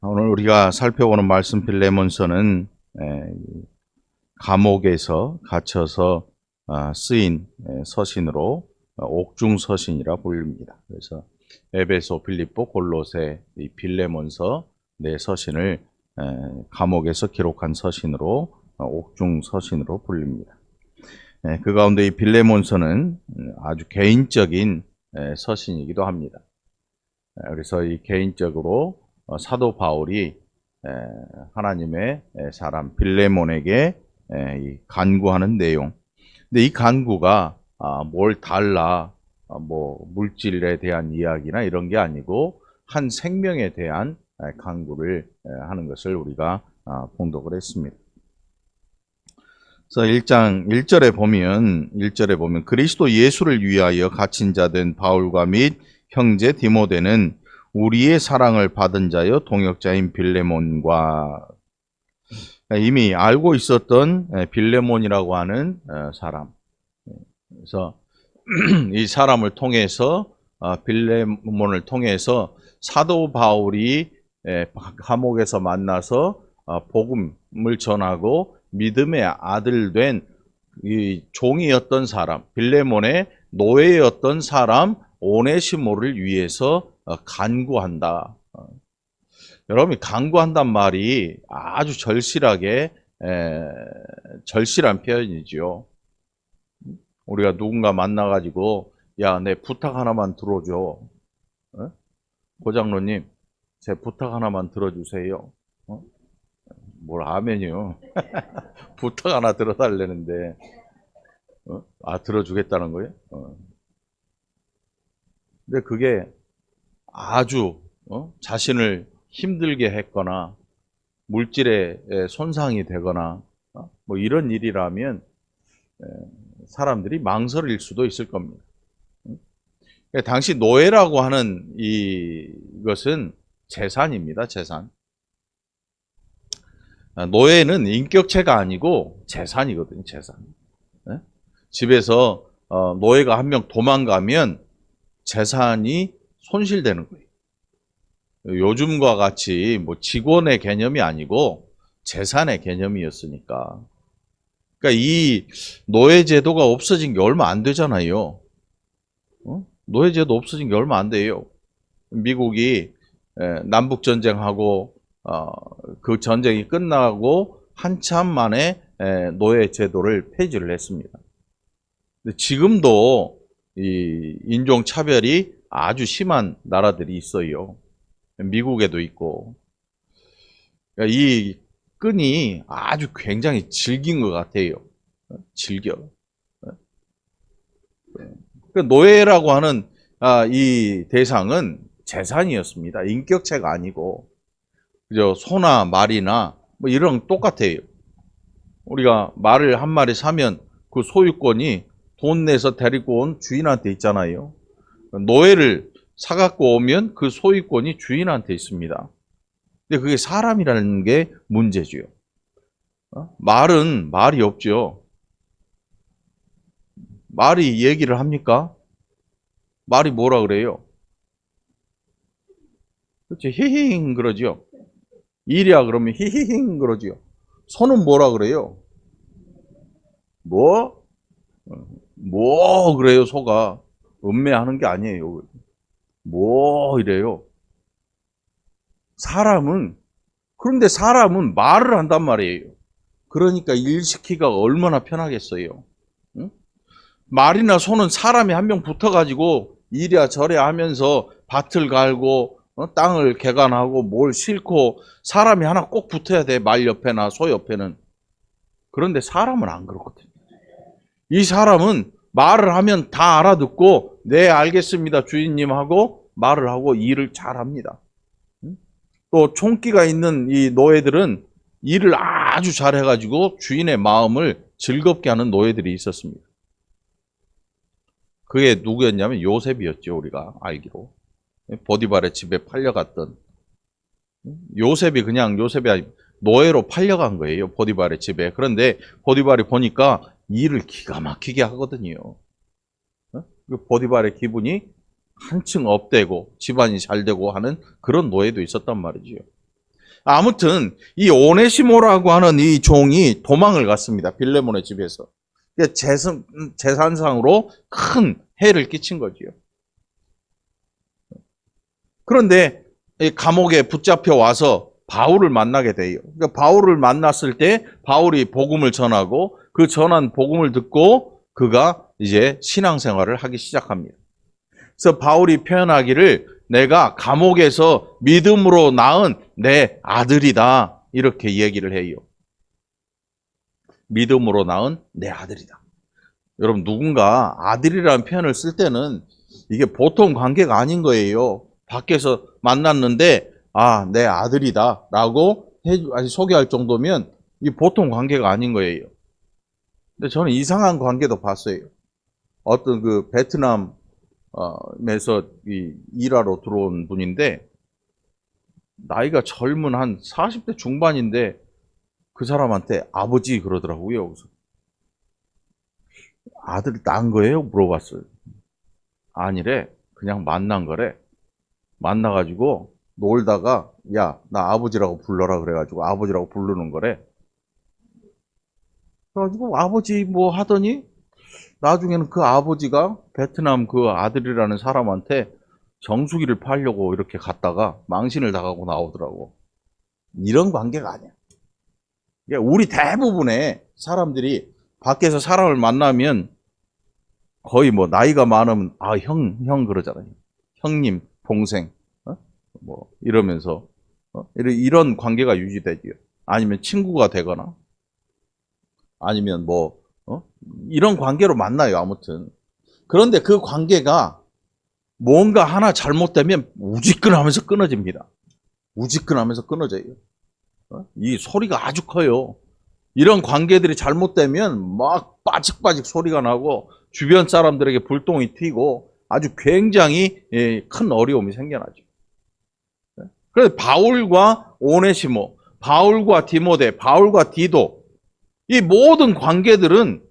오늘 우리가 살펴보는 말씀 빌레몬서는 감옥에서 갇혀서 쓰인 서신으로 옥중 서신이라 불립니다. 그래서 에베소, 빌립보, 골로새, 이 빌레몬서 네 서신을 감옥에서 기록한 서신으로 옥중 서신으로 불립니다. 그 가운데 이 빌레몬서는 아주 개인적인 서신이기도 합니다. 그래서 이 개인적으로 사도 바울이 하나님의 사람 빌레몬에게 간구하는 내용. 근데 이 간구가 뭘 달라, 뭐 물질에 대한 이야기나 이런 게 아니고 한 생명에 대한 간구를 하는 것을 우리가 봉독을 했습니다. 그래서 1장 1절에 보면 그리스도 예수를 위하여 갇힌 자 된 바울과 및 형제 디모데는 우리의 사랑을 받은 자여 동역자인 빌레몬과, 이미 알고 있었던 빌레몬이라고 하는 사람. 그래서 이 사람을 통해서 빌레몬을 통해서 사도 바울이 감옥에서 만나서 복음을 전하고 믿음의 아들 된 이 종이었던 사람, 빌레몬의 노예였던 사람 오네시모를 위해서 간구한다. 여러분이 간구한단 말이 아주 절실하게 절실한 표현이죠. 우리가 누군가 만나가지고 야, 내 부탁 하나만 들어줘. 고장로님, 제 부탁 하나만 들어주세요. 뭘 아멘이요. 부탁 하나 들어달라는데 들어주겠다는 거예요? 근데 그게 아주 자신을 힘들게 했거나 물질에 손상이 되거나 뭐 이런 일이라면 사람들이 망설일 수도 있을 겁니다. 당시 노예라고 하는 이것은 재산입니다. 재산. 노예는 인격체가 아니고 재산이거든요. 재산. 집에서 노예가 한 명 도망가면 재산이 손실되는 거예요. 요즘과 같이 뭐 직원의 개념이 아니고 재산의 개념이었으니까. 그러니까 이 노예제도가 없어진 게 얼마 안 되잖아요. 노예제도 없어진 게 얼마 안 돼요. 미국이 남북전쟁하고 그 전쟁이 끝나고 한참 만에 노예제도를 폐지를 했습니다. 근데 지금도 이 인종차별이 아주 심한 나라들이 있어요. 미국에도 있고. 그러니까 이 끈이 아주 굉장히 질긴 것 같아요. 질겨. 노예라고 하는 이 대상은 재산이었습니다. 인격체가 아니고, 그죠? 소나 말이나 뭐 이런 똑같아요. 우리가 말을 한 마리 사면 그 소유권이 돈 내서 데리고 온 주인한테 있잖아요. 노예를 사갖고 오면 그 소유권이 주인한테 있습니다. 근데 그게 사람이라는 게 문제죠. 말은 말이 없죠. 말이 얘기를 합니까? 말이 뭐라 그래요? 그렇죠. 히히힝 그러죠. 일이야 그러면 히히힝 그러죠. 손은 뭐라 그래요? 뭐? 뭐 그래요 소가. 음매하는 게 아니에요. 뭐 이래요. 그런데 사람은 말을 한단 말이에요. 그러니까 일 시키기가 얼마나 편하겠어요. 응? 말이나 소는 사람이 한 명 붙어가지고 이랴 저랴 하면서 밭을 갈고 땅을 개간하고 뭘 싣고 사람이 하나 꼭 붙어야 돼. 말 옆에나 소 옆에는. 그런데 사람은 안 그렇거든요. 이 사람은 말을 하면 다 알아듣고 네 알겠습니다 주인님 하고 말을 하고 일을 잘합니다. 또 총기가 있는 이 노예들은 일을 아주 잘해가지고 주인의 마음을 즐겁게 하는 노예들이 있었습니다. 그게 누구였냐면 요셉이었죠. 우리가 알기로. 보디발의 집에 팔려갔던. 요셉이 노예로 팔려간 거예요. 보디발의 집에. 그런데 보디발이 보니까 일을 기가 막히게 하거든요. 보디발의 기분이 한층 업되고 집안이 잘 되고 하는 그런 노예도 있었단 말이죠. 아무튼 이 오네시모라고 하는 이 종이 도망을 갔습니다. 빌레몬의 집에서. 재산상으로 큰 해를 끼친 거지요. 그런데 감옥에 붙잡혀 와서 바울을 만나게 돼요. 그러니까 바울을 만났을 때 바울이 복음을 전하고 그 전한 복음을 듣고 그가 이제 신앙생활을 하기 시작합니다. 그래서 바울이 표현하기를 내가 감옥에서 믿음으로 낳은 내 아들이다. 이렇게 얘기를 해요. 믿음으로 낳은 내 아들이다. 여러분, 누군가 아들이라는 표현을 쓸 때는 이게 보통 관계가 아닌 거예요. 밖에서 만났는데 내 아들이다 라고 소개할 정도면 이 보통 관계가 아닌 거예요. 근데 저는 이상한 관계도 봤어요. 어떤 그 베트남에서 일하러 들어온 분인데 나이가 젊은 한 40대 중반인데 그 사람한테 아버지 그러더라고요. 그래서 아들 낳은 거예요? 물어봤어요. 아니래. 그냥 만난 거래. 만나가지고 놀다가 야, 나 아버지라고 불러라 그래가지고 아버지라고 부르는 거래. 그래가지고 아버지 뭐 하더니 나중에는 그 아버지가 베트남 그 아들이라는 사람한테 정수기를 팔려고 이렇게 갔다가 망신을 당하고 나오더라고. 이런 관계가 아니야. 우리 대부분의 사람들이 밖에서 사람을 만나면 거의 뭐 나이가 많으면 형 그러잖아요. 형님, 동생, 뭐 이러면서 이런 관계가 유지되지요. 아니면 친구가 되거나 아니면 뭐 이런 관계로 만나요. 아무튼 그런데 그 관계가 뭔가 하나 잘못되면 우지끈하면서 끊어집니다. 우지끈하면서 끊어져요. 이 소리가 아주 커요. 이런 관계들이 잘못되면 막 빠직빠직 소리가 나고 주변 사람들에게 불똥이 튀고 아주 굉장히 큰 어려움이 생겨나죠. 그래서 바울과 오네시모, 바울과 디모데, 바울과 디도 이 모든 관계들은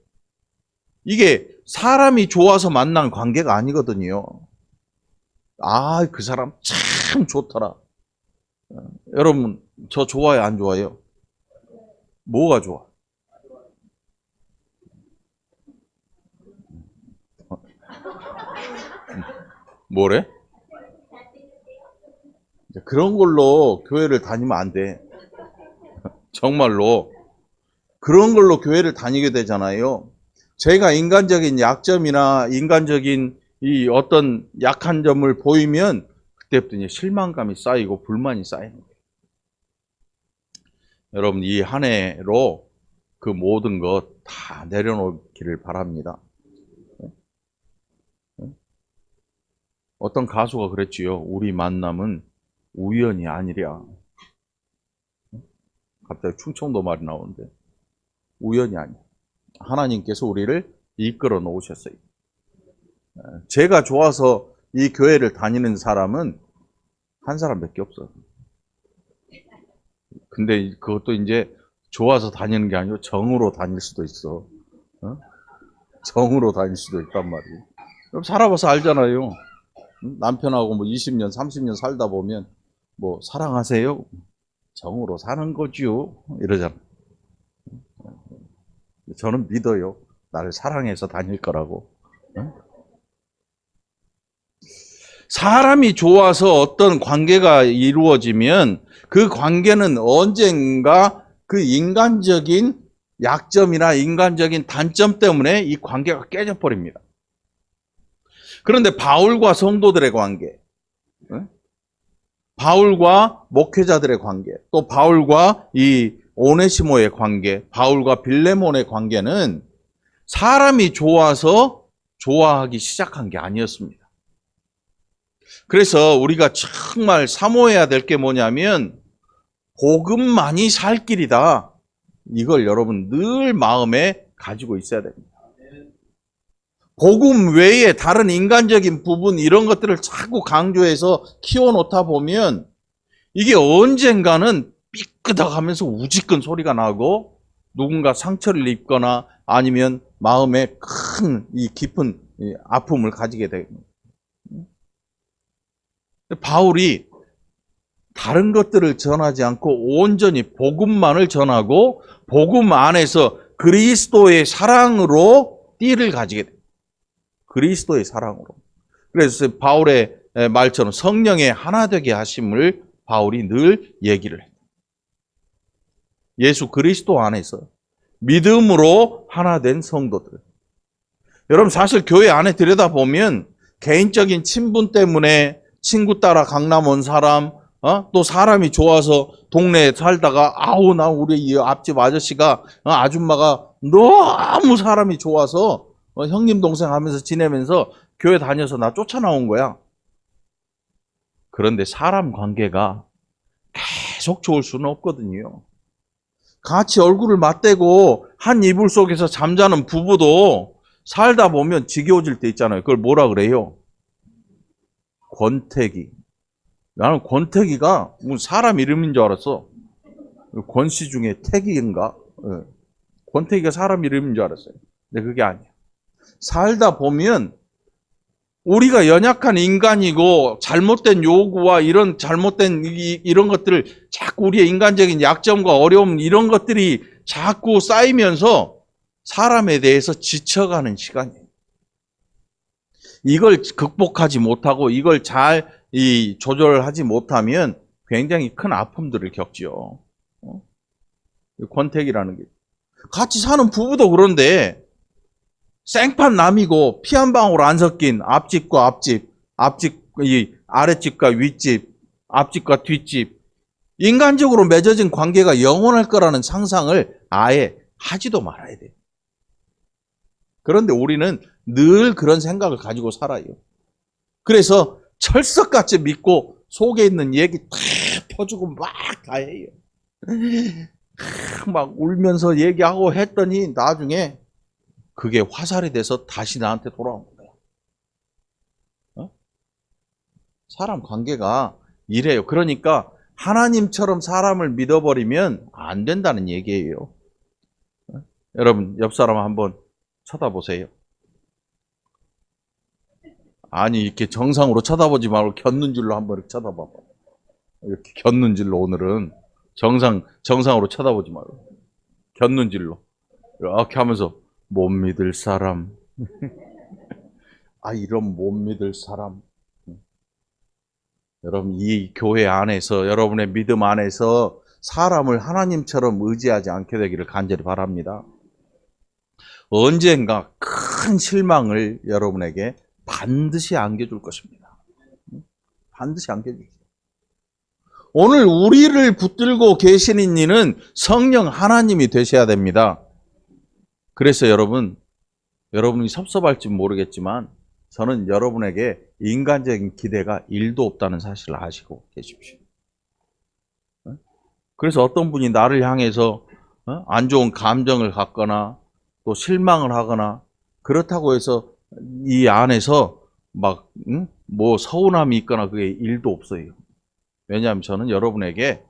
이게 사람이 좋아서 만난 관계가 아니거든요. 그 사람 참 좋더라. 여러분, 저 좋아요, 안 좋아요? 뭐가 좋아? 뭐래? 그런 걸로 교회를 다니면 안 돼. 정말로. 그런 걸로 교회를 다니게 되잖아요. 제가 인간적인 약점이나 인간적인 이 어떤 약한 점을 보이면 그때부터 이제 실망감이 쌓이고 불만이 쌓이는 거예요. 여러분, 이 한 해로 그 모든 것 다 내려놓기를 바랍니다. 어떤 가수가 그랬지요. 우리 만남은 우연이 아니랴. 갑자기 충청도 말이 나오는데 우연이 아니야. 하나님께서 우리를 이끌어 놓으셨어요. 제가 좋아서 이 교회를 다니는 사람은 한 사람밖에 없어. 근데 그것도 이제 좋아서 다니는 게 아니고 정으로 다닐 수도 있어. 정으로 다닐 수도 있단 말이에요. 그럼 살아봐서 알잖아요. 남편하고 뭐 20년, 30년 살다 보면 뭐 사랑하세요? 정으로 사는 거죠. 이러잖아. 저는 믿어요. 나를 사랑해서 다닐 거라고. 사람이 좋아서 어떤 관계가 이루어지면 그 관계는 언젠가 그 인간적인 약점이나 인간적인 단점 때문에 이 관계가 깨져버립니다. 그런데 바울과 성도들의 관계, 바울과 목회자들의 관계, 또 바울과 이 오네시모의 관계, 바울과 빌레몬의 관계는 사람이 좋아서 좋아하기 시작한 게 아니었습니다. 그래서 우리가 정말 사모해야 될 게 뭐냐면 복음만이 살 길이다. 이걸 여러분 늘 마음에 가지고 있어야 됩니다. 복음 외에 다른 인간적인 부분 이런 것들을 자꾸 강조해서 키워놓다 보면 이게 언젠가는 삐끄덕하면서 우지끈 소리가 나고 누군가 상처를 입거나 아니면 마음에 큰 이 깊은 아픔을 가지게 됩니다. 바울이 다른 것들을 전하지 않고 온전히 복음만을 전하고 복음 안에서 그리스도의 사랑으로 띠를 가지게 돼요. 그리스도의 사랑으로. 그래서 바울의 말처럼 성령의 하나 되게 하심을 바울이 늘 얘기를 해요. 예수 그리스도 안에서 믿음으로 하나 된 성도들. 여러분 사실 교회 안에 들여다보면 개인적인 친분 때문에 친구 따라 강남 온 사람, 또 사람이 좋아서 동네에 살다가 아우 나 우리 이 앞집 아저씨가 아줌마가 너무 사람이 좋아서 형님 동생 하면서 지내면서 교회 다녀서 나 쫓아나온 거야. 그런데 사람 관계가 계속 좋을 수는 없거든요. 같이 얼굴을 맞대고 한 이불 속에서 잠자는 부부도 살다 보면 지겨워질 때 있잖아요. 그걸 뭐라 그래요? 권태기. 나는 권태기가 무슨 사람 이름인 줄 알았어. 권씨 중에 태기인가? 권태기가 사람 이름인 줄 알았어요. 근데 그게 아니야. 살다 보면 우리가 연약한 인간이고 잘못된 요구와 이런 잘못된 이런 것들을 자꾸 우리의 인간적인 약점과 어려움 이런 것들이 자꾸 쌓이면서 사람에 대해서 지쳐가는 시간이에요. 이걸 극복하지 못하고 이걸 잘 조절하지 못하면 굉장히 큰 아픔들을 겪죠. 권태기라는 게. 같이 사는 부부도 그런데 생판 남이고 피 한 방울 안 섞인 앞집과 앞집, 이 아랫집과 윗집, 앞집과 뒷집. 인간적으로 맺어진 관계가 영원할 거라는 상상을 아예 하지도 말아야 돼요. 그런데 우리는 늘 그런 생각을 가지고 살아요. 그래서 철석같이 믿고 속에 있는 얘기 다 퍼주고 막 다 해요. 막 울면서 얘기하고 했더니 나중에 그게 화살이 돼서 다시 나한테 돌아온 거예요. 사람 관계가 이래요. 그러니까 하나님처럼 사람을 믿어버리면 안 된다는 얘기예요. 여러분 옆 사람 한번 쳐다보세요. 아니 이렇게 정상으로 쳐다보지 말고 곁눈질로 한번 이렇게 쳐다봐봐. 이렇게 곁눈질로 오늘은 정상으로 쳐다보지 말고 곁눈질로 이렇게 하면서 못 믿을 사람. 이런 못 믿을 사람. 여러분 이 교회 안에서 여러분의 믿음 안에서 사람을 하나님처럼 의지하지 않게 되기를 간절히 바랍니다. 언젠가 큰 실망을 여러분에게 반드시 안겨줄 것입니다. 반드시 안겨줄 것입니다. 오늘 우리를 붙들고 계시는 이는 성령 하나님이 되셔야 됩니다. 그래서 여러분이 섭섭할지 모르겠지만 저는 여러분에게 인간적인 기대가 1도 없다는 사실을 아시고 계십시오. 그래서 어떤 분이 나를 향해서 안 좋은 감정을 갖거나 또 실망을 하거나 그렇다고 해서 이 안에서 막 뭐 서운함이 있거나 그게 1도 없어요. 왜냐하면 저는 여러분에게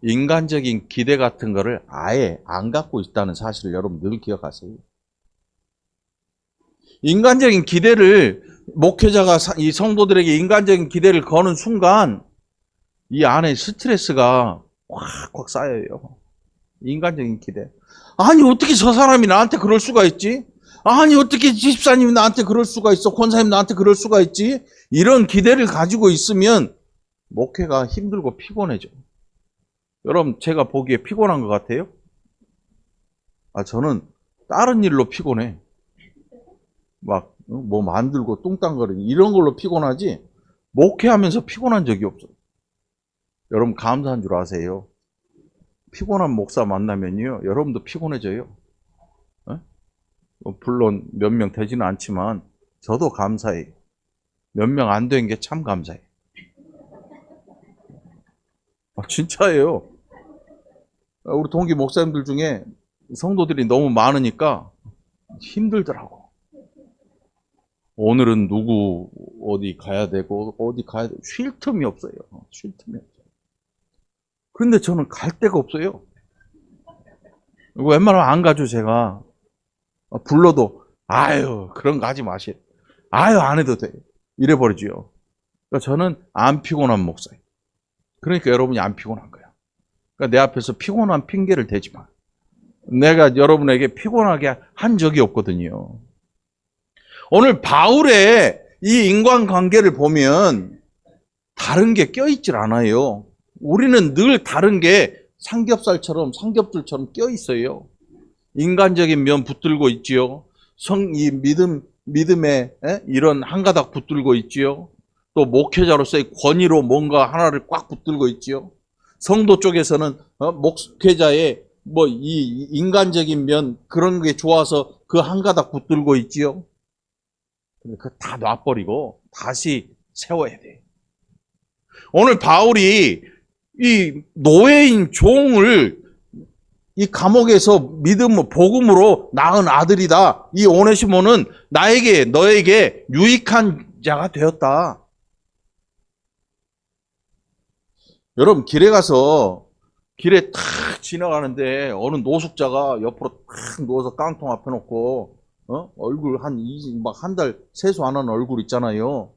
인간적인 기대 같은 거를 아예 안 갖고 있다는 사실을 여러분 늘 기억하세요. 인간적인 기대를 목회자가 이 성도들에게 인간적인 기대를 거는 순간 이 안에 스트레스가 꽉꽉 쌓여요. 인간적인 기대. 아니 어떻게 저 사람이 나한테 그럴 수가 있지? 아니 어떻게 집사님이 나한테 그럴 수가 있어? 권사님 나한테 그럴 수가 있지? 이런 기대를 가지고 있으면 목회가 힘들고 피곤해져. 여러분 제가 보기에 피곤한 것 같아요? 저는 다른 일로 피곤해. 막 뭐 만들고 뚱땅거리고 이런 걸로 피곤하지 목회하면서 피곤한 적이 없어. 여러분 감사한 줄 아세요? 피곤한 목사 만나면요 여러분도 피곤해져요. 물론 몇 명 되지는 않지만 저도 감사해요. 몇 명 안 된 게 참 감사해요. 진짜예요. 우리 동기 목사님들 중에 성도들이 너무 많으니까 힘들더라고. 오늘은 누구 어디 가야 되고 어디 가야 되고 쉴 틈이 없어요. 쉴 틈이 없어요. 그런데 저는 갈 데가 없어요. 웬만하면 안 가죠 제가. 불러도 아유 그런 거 하지 마시. 아유 안 해도 돼. 이래 버리지요. 그러니까 저는 안 피곤한 목사예요. 그러니까 여러분이 안 피곤한 거야. 그러니까 내 앞에서 피곤한 핑계를 대지 마. 내가 여러분에게 피곤하게 한 적이 없거든요. 오늘 바울의 이 인간관계를 보면 다른 게 껴있질 않아요. 우리는 늘 다른 게 삼겹살처럼 껴있어요. 인간적인 면 붙들고 있지요. 이 믿음의 이런 한 가닥 붙들고 있지요. 또 목회자로서의 권위로 뭔가 하나를 꽉 붙들고 있지요. 성도 쪽에서는 목회자의 이 인간적인 면 그런 게 좋아서 그 한 가닥 붙들고 있지요. 그 다 놔버리고 다시 세워야 돼. 오늘 바울이 이 노예인 종을 이 감옥에서 복음으로 낳은 아들이다. 이 오네시모는 너에게 유익한 자가 되었다. 여러분 길에 탁 지나가는데 어느 노숙자가 옆으로 탁 누워서 깡통 앞에 놓고 얼굴 한 달 세수 안 하는 얼굴 있잖아요.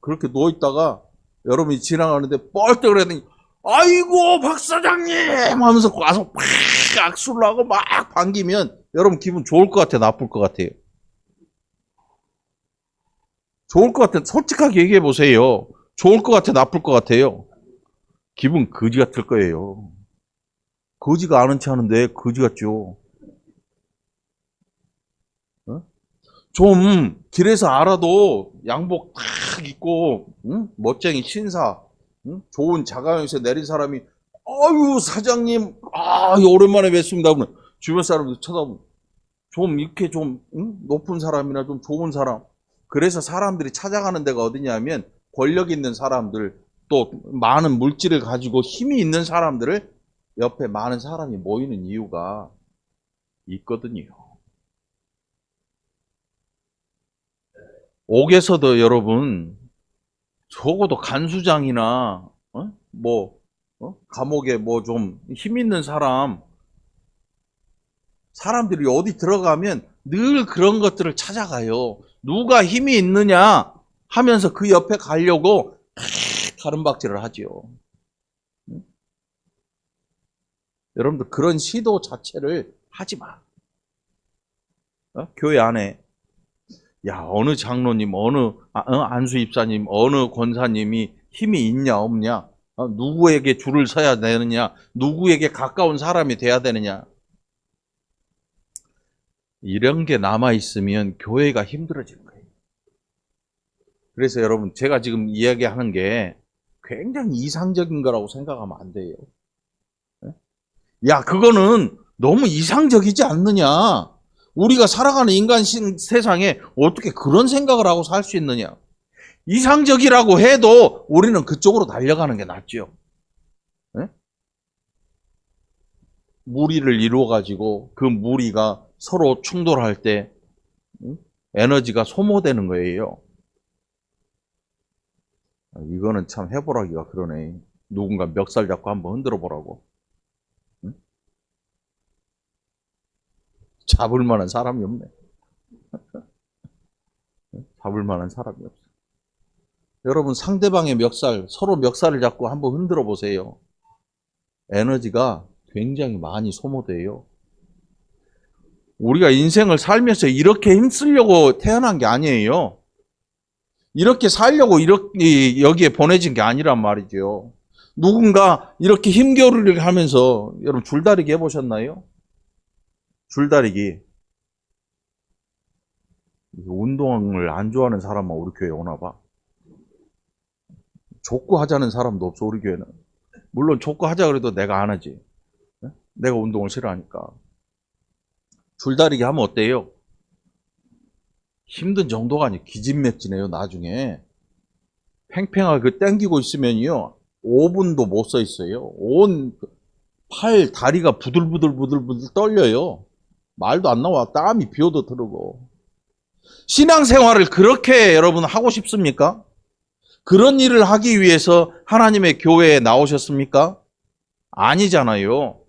그렇게 누워 있다가 여러분이 지나가는데 뻘떡 그러더니 아이고 박 사장님 하면서 와서 막 악수를 하고 막 반기면 여러분 기분 좋을 것 같아요, 나쁠 것 같아요? 좋을 것 같아요. 솔직하게 얘기해 보세요. 좋을 것 같아요, 나쁠 것 같아요? 기분 거지 같을 거예요. 거지가 아는 체 하는데 거지 같죠. 좀 길에서 알아도 양복 탁 입고 멋쟁이 신사 좋은 자가용에서 내린 사람이 아유 사장님 오랜만에 뵙습니다. 그러면 주변 사람들 쳐다보면 좀 이렇게 좀 높은 사람이나 좀 좋은 사람. 그래서 사람들이 찾아가는 데가 어디냐면 권력 있는 사람들 또 많은 물질을 가지고 힘이 있는 사람들을 옆에 많은 사람이 모이는 이유가 있거든요. 옥에서도 여러분 적어도 간수장이나 감옥에 좀 힘 있는 사람들이 어디 들어가면 늘 그런 것들을 찾아가요. 누가 힘이 있느냐 하면서 그 옆에 가려고 가름박질을 하죠. 여러분들 그런 시도 자체를 하지 마. 교회 안에 어느 장로님, 어느 안수 입사님, 어느 권사님이 힘이 있냐 없냐, 누구에게 줄을 서야 되느냐, 누구에게 가까운 사람이 돼야 되느냐, 이런 게 남아있으면 교회가 힘들어질 거예요. 그래서 여러분 제가 지금 이야기하는 게 굉장히 이상적인 거라고 생각하면 안 돼요. 그거는 너무 이상적이지 않느냐. 우리가 살아가는 인간 세상에 어떻게 그런 생각을 하고 살 수 있느냐. 이상적이라고 해도 우리는 그쪽으로 달려가는 게 낫죠. 네? 무리를 이루어가지고 그 무리가 서로 충돌할 때 에너지가 소모되는 거예요. 이거는 참 해보라기가 그러네. 누군가 멱살 잡고 한번 흔들어 보라고. 잡을 만한 사람이 없네. 잡을 만한 사람이 없어. 여러분 상대방의 서로 멱살을 잡고 한번 흔들어 보세요. 에너지가 굉장히 많이 소모돼요. 우리가 인생을 살면서 이렇게 힘쓰려고 태어난 게 아니에요. 이렇게 살려고 여기에 보내진 게 아니란 말이죠. 누군가 이렇게 힘겨루기를 하면서 여러분 줄다리기 해보셨나요? 줄다리기. 운동을 안 좋아하는 사람만 우리 교회에 오나 봐. 족구하자는 사람도 없어, 우리 교회는. 물론 족구하자 그래도 내가 안 하지. 내가 운동을 싫어하니까. 줄다리기 하면 어때요? 힘든 정도가 아니에요. 기진맥진해요, 나중에. 팽팽하게 땡기고 있으면요, 5분도 못 서 있어요. 온 팔, 다리가 부들부들 떨려요. 말도 안 나와. 땀이 비오도 흐르고. 신앙생활을 그렇게 여러분 하고 싶습니까? 그런 일을 하기 위해서 하나님의 교회에 나오셨습니까? 아니잖아요.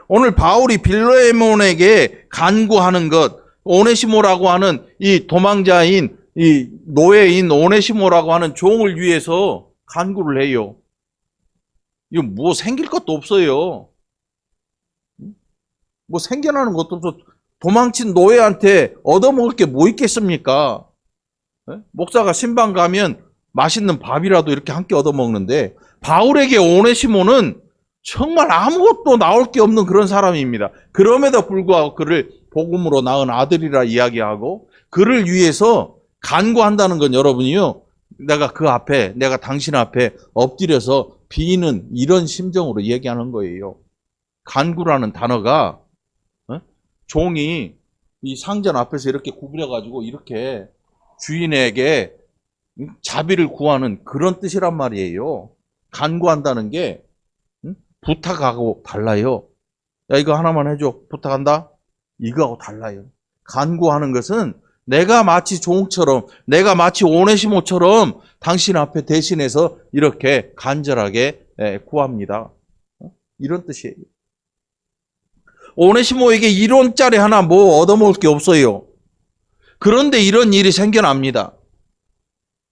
오늘 바울이 빌레몬에게 간구하는 것, 오네시모라고 하는 이 노예인 오네시모라고 하는 종을 위해서 간구를 해요. 이거 뭐 생길 것도 없어요. 뭐 생겨나는 것도 없어. 도망친 노예한테 얻어먹을 게 뭐 있겠습니까? 목사가 신방 가면 맛있는 밥이라도 이렇게 한 끼 얻어먹는데, 바울에게 오네시모는 정말 아무것도 나올 게 없는 그런 사람입니다. 그럼에도 불구하고 그를 복음으로 낳은 아들이라 이야기하고, 그를 위해서 간구한다는 건 여러분이요, 내가 당신 앞에 엎드려서 비는 이런 심정으로 얘기하는 거예요. 간구라는 단어가 종이 이 상전 앞에서 이렇게 구부려가지고 이렇게 주인에게 자비를 구하는 그런 뜻이란 말이에요. 간구한다는 게 부탁하고 달라요. 야, 이거 하나만 해줘. 부탁한다? 이거하고 달라요. 간구하는 것은 내가 마치 종처럼, 내가 마치 오네시모처럼 당신 앞에 대신해서 이렇게 간절하게 구합니다. 이런 뜻이에요. 오네시모에게 1원짜리 하나 뭐 얻어먹을 게 없어요. 그런데 이런 일이 생겨납니다.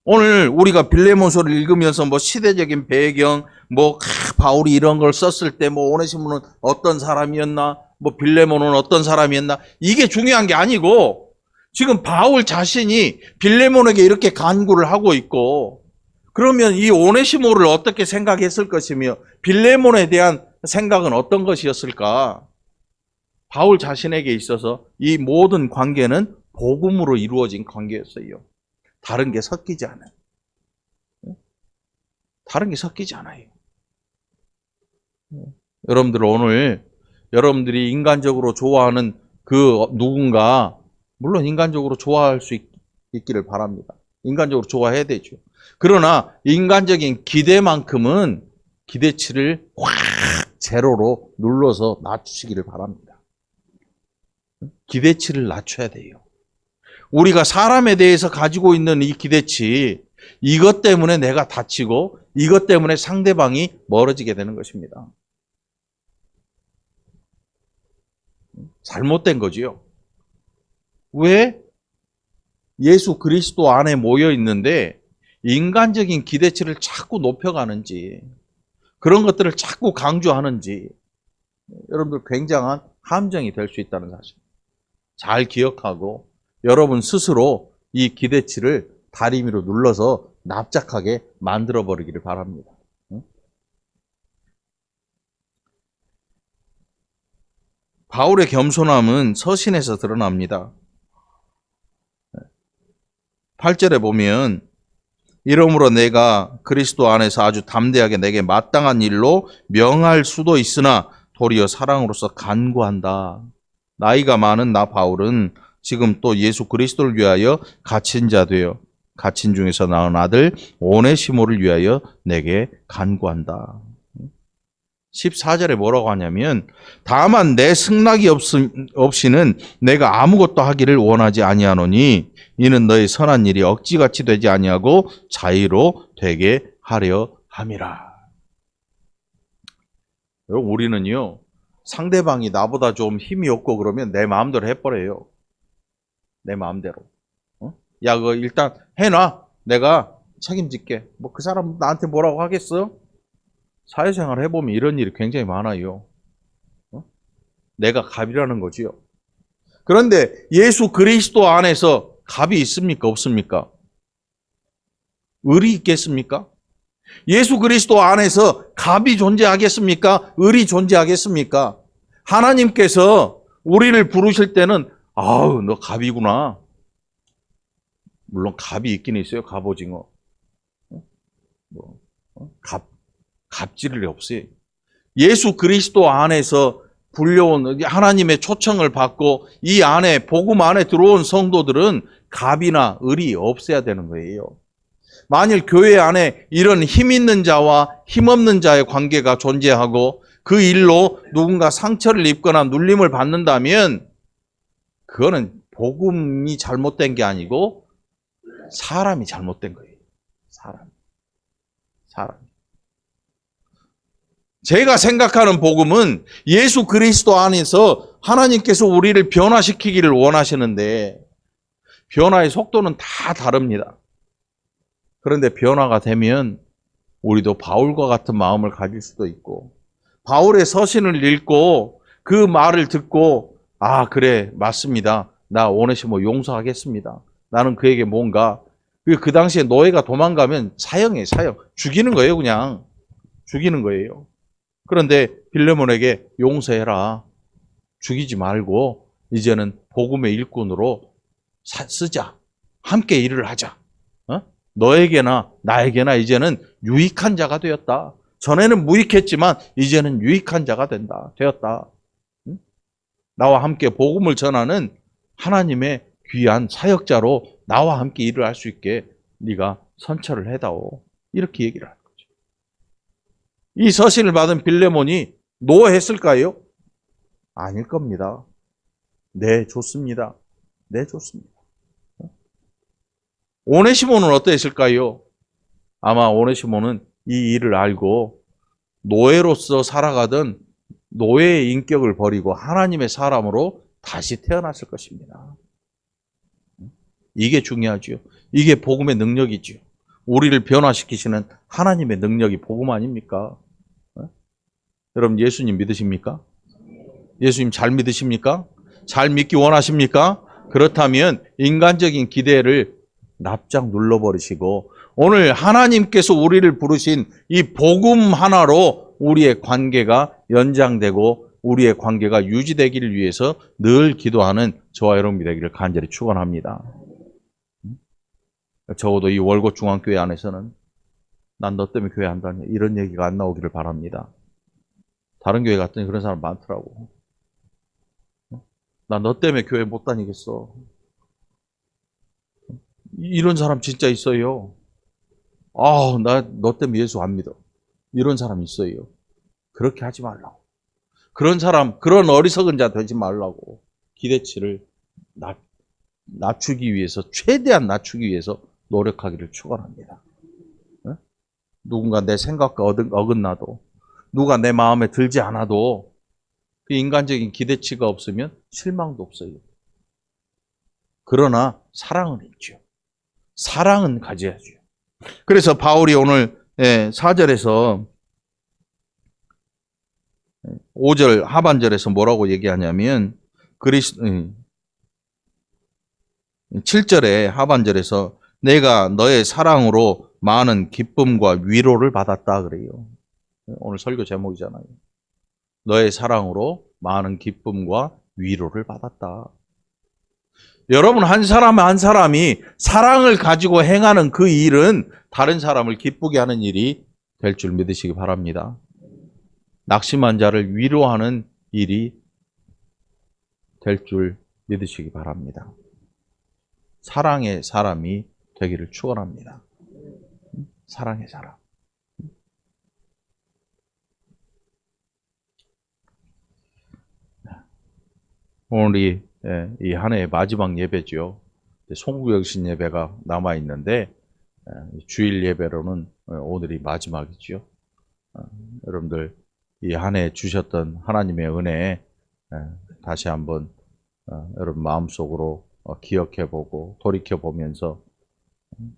오늘 우리가 빌레몬서를 읽으면서 뭐 시대적인 배경, 뭐 바울이 이런 걸 썼을 때 뭐 오네시모는 어떤 사람이었나, 뭐 빌레몬은 어떤 사람이었나, 이게 중요한 게 아니고 지금 바울 자신이 빌레몬에게 이렇게 간구를 하고 있고, 그러면 이 오네시모를 어떻게 생각했을 것이며 빌레몬에 대한 생각은 어떤 것이었을까? 바울 자신에게 있어서 이 모든 관계는 복음으로 이루어진 관계였어요. 다른 게 섞이지 않아요. 다른 게 섞이지 않아요. 여러분들 오늘 여러분들이 인간적으로 좋아하는 그 누군가, 물론 인간적으로 좋아할 수 있기를 바랍니다. 인간적으로 좋아해야 되죠. 그러나 인간적인 기대만큼은 기대치를 확 제로로 눌러서 낮추시기를 바랍니다. 기대치를 낮춰야 돼요. 우리가 사람에 대해서 가지고 있는 이 기대치, 이것 때문에 내가 다치고 이것 때문에 상대방이 멀어지게 되는 것입니다. 잘못된 거지요. 왜? 예수 그리스도 안에 모여 있는데 인간적인 기대치를 자꾸 높여가는지, 그런 것들을 자꾸 강조하는지, 여러분들 굉장한 함정이 될 수 있다는 사실 잘 기억하고, 여러분 스스로 이 기대치를 다리미로 눌러서 납작하게 만들어버리기를 바랍니다. 바울의 겸손함은 서신에서 드러납니다. 8절에 보면, 이러므로 내가 그리스도 안에서 아주 담대하게 내게 마땅한 일로 명할 수도 있으나 도리어 사랑으로서 간구한다. 나이가 많은 나 바울은 지금 또 예수 그리스도를 위하여 갇힌 자 되어 갇힌 중에서 낳은 아들 오네시모를 위하여 내게 간구한다. 14절에 뭐라고 하냐면, 다만 내 승낙이 없이는 내가 아무것도 하기를 원하지 아니하노니 이는 너의 선한 일이 억지같이 되지 아니하고 자의로 되게 하려 함이라. 우리는요, 상대방이 나보다 좀 힘이 없고 그러면 내 마음대로 해버려요. 내 마음대로. 야, 그거 일단 해놔. 내가 책임질게. 뭐 그 사람 나한테 뭐라고 하겠어? 사회생활 해보면 이런 일이 굉장히 많아요. 내가 갑이라는 거지요. 그런데 예수 그리스도 안에서 갑이 있습니까? 없습니까? 을이 있겠습니까? 예수 그리스도 안에서 갑이 존재하겠습니까? 을이 존재하겠습니까? 하나님께서 우리를 부르실 때는 아우, 너 갑이구나. 물론 갑이 있긴 있어요. 갑오징어. 갑질이 없어요. 예수 그리스도 안에서 불려온 하나님의 초청을 받고 이 안에 복음 안에 들어온 성도들은 갑이나 을이 없어야 되는 거예요. 만일 교회 안에 이런 힘 있는 자와 힘 없는 자의 관계가 존재하고 그 일로 누군가 상처를 입거나 눌림을 받는다면 그거는 복음이 잘못된 게 아니고 사람이 잘못된 거예요. 사람. 제가 생각하는 복음은 예수 그리스도 안에서 하나님께서 우리를 변화시키기를 원하시는데 변화의 속도는 다 다릅니다. 그런데 변화가 되면 우리도 바울과 같은 마음을 가질 수도 있고, 바울의 서신을 읽고 그 말을 듣고, 아, 그래, 맞습니다. 나 오네시모 용서하겠습니다. 나는 그에게 뭔가, 그 당시에 노예가 도망가면 사형이에요, 사형. 죽이는 거예요, 그냥. 죽이는 거예요. 그런데 빌레몬에게 용서해라. 죽이지 말고 이제는 복음의 일꾼으로 쓰자. 함께 일을 하자. 너에게나 나에게나 이제는 유익한 자가 되었다. 전에는 무익했지만 이제는 유익한 자가 되었다. 나와 함께 복음을 전하는 하나님의 귀한 사역자로 나와 함께 일을 할 수 있게 네가 선처를 해다오. 이렇게 얘기를 하는 거죠. 이 서신을 받은 빌레몬이 노했을까요? 아닐 겁니다. 네, 좋습니다. 네, 좋습니다. 오네시모는 어떠했을까요? 아마 오네시모는 이 일을 알고 노예로서 살아가던 노예의 인격을 버리고 하나님의 사람으로 다시 태어났을 것입니다. 이게 중요하죠. 이게 복음의 능력이죠. 우리를 변화시키시는 하나님의 능력이 복음 아닙니까? 여러분 예수님 믿으십니까? 예수님 잘 믿으십니까? 잘 믿기 원하십니까? 그렇다면 인간적인 기대를 납작 눌러버리시고 오늘 하나님께서 우리를 부르신 이 복음 하나로 우리의 관계가 연장되고 우리의 관계가 유지되기를 위해서 늘 기도하는 저와 여러분이 되기를 간절히 축원합니다. 적어도 이 월곶 중앙교회 안에서는 난 너 때문에 교회 안 다녀 이런 얘기가 안 나오기를 바랍니다. 다른 교회 갔더니 그런 사람 많더라고. 나 너 때문에 교회 못 다니겠어. 이런 사람 진짜 있어요. 아, 나 너 때문에 예수 안 믿어. 이런 사람 있어요. 그렇게 하지 말라고. 그런 사람, 그런 어리석은 자 되지 말라고. 기대치를 낮추기 위해서, 최대한 낮추기 위해서 노력하기를 축원합니다. 누군가 내 생각과 어긋나도, 누가 내 마음에 들지 않아도 그 인간적인 기대치가 없으면 실망도 없어요. 그러나 사랑은 있죠. 사랑은 가져야죠. 그래서 바울이 오늘 4절에서 5절 하반절에서 뭐라고 얘기하냐면 7절에 하반절에서 내가 너의 사랑으로 많은 기쁨과 위로를 받았다 그래요. 오늘 설교 제목이잖아요. 너의 사랑으로 많은 기쁨과 위로를 받았다. 여러분 한 사람 한 사람이 사랑을 가지고 행하는 그 일은 다른 사람을 기쁘게 하는 일이 될 줄 믿으시기 바랍니다. 낙심한 자를 위로하는 일이 될 줄 믿으시기 바랍니다. 사랑의 사람이 되기를 축원합니다. 사랑의 사람. 오늘이 이 한 해의 마지막 예배죠. 송구영신 예배가 남아 있는데 주일 예배로는 오늘이 마지막이죠. 여러분들 이 한 해 주셨던 하나님의 은혜 다시 한번 여러분 마음속으로 기억해보고 돌이켜보면서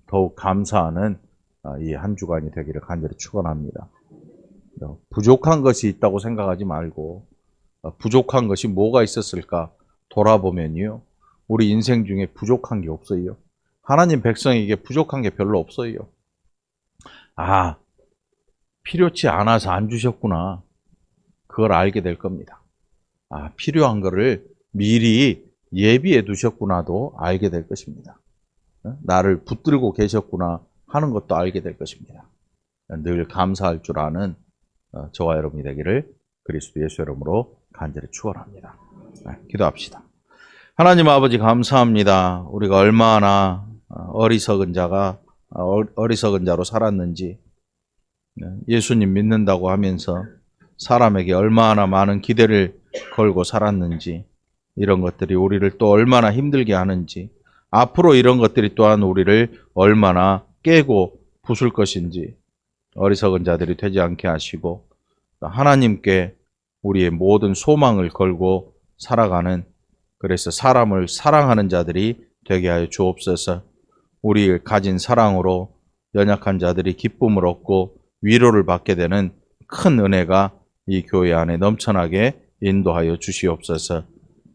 더욱 감사하는 이 한 주간이 되기를 간절히 축원합니다. 부족한 것이 있다고 생각하지 말고 부족한 것이 뭐가 있었을까 돌아보면요. 우리 인생 중에 부족한 게 없어요. 하나님 백성에게 부족한 게 별로 없어요. 아, 필요치 않아서 안 주셨구나. 그걸 알게 될 겁니다. 아, 필요한 거를 미리 예비해 두셨구나도 알게 될 것입니다. 나를 붙들고 계셨구나 하는 것도 알게 될 것입니다. 늘 감사할 줄 아는 저와 여러분이 되기를 그리스도 예수 이름으로 간절히 축원합니다. 기도합시다. 하나님 아버지 감사합니다. 우리가 얼마나 어리석은 자로 살았는지 예수님 믿는다고 하면서 사람에게 얼마나 많은 기대를 걸고 살았는지 이런 것들이 우리를 또 얼마나 힘들게 하는지 앞으로 이런 것들이 또한 우리를 얼마나 깨고 부술 것인지 어리석은 자들이 되지 않게 하시고 하나님께 우리의 모든 소망을 걸고 살아가는 그래서 사람을 사랑하는 자들이 되게 하여 주옵소서. 우리 가진 사랑으로 연약한 자들이 기쁨을 얻고 위로를 받게 되는 큰 은혜가 이 교회 안에 넘쳐나게 인도하여 주시옵소서.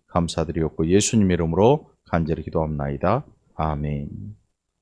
감사드리옵고 예수님 이름으로 간절히 기도합나이다. 아멘.